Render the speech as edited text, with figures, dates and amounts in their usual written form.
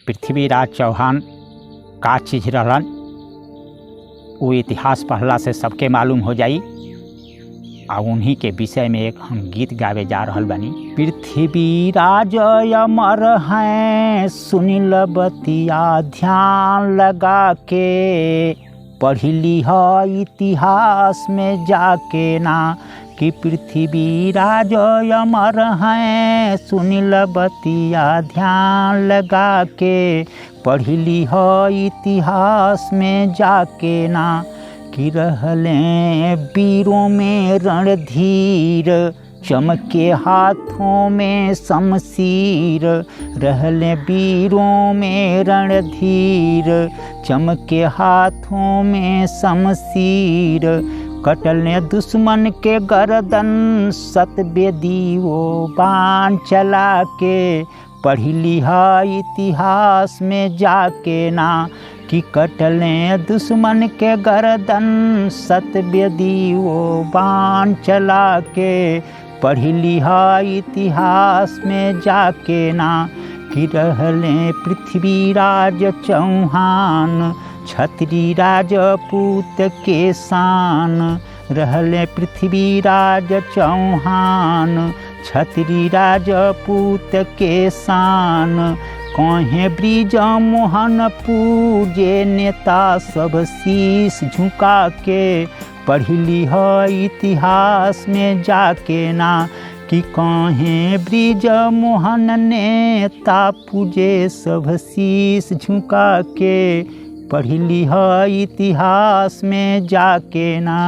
पृथ्वीराज चौहान का चीज रहलन वो इतिहास पढ़ला से सबके मालूम हो जाई। और उन्हीं के विषय में एक हम गीत गावे जा रहल बानी। पृथ्वीराज अमर हैं सुनिल बतिया ध्यान लगा के, पढ़ी लिह इतिहास में जाके ना कि पृथ्वीराज अमर हैं सुनिल बतिया ध्यान लगा के, पढ़ी लिह इतिहास में जाके ना कि रहले वीरों में रणधीर, चमके हाथों में शमशीर। रहले वीरों में रणधीर, चमके हाथों में शमशीर। कटले दुश्मन के गर्दन सतवेदी वो बाण चला के, पढ़ी लिहा इतिहास में जाके ना कि कटले दुश्मन के गर्दन सतवेदी वो बाण चला के, पढ़ी लिहा इतिहास में जाके ना कि रहले पृथ्वीराज चौहान क्षत्रिय राजपूत के शान। रहले पृथ्वीराज चौहान क्षत्रिय राजपूत के शान। कहे ब्रिज मोहन पूजे नेता सब शीश झुका के, पढ़ी लिह इतिहास में जाके ना कि कहे ब्रिज मोहन नेता पूजे सब शीश झुका के, पढ़ी लिह इतिहास में जाके ना।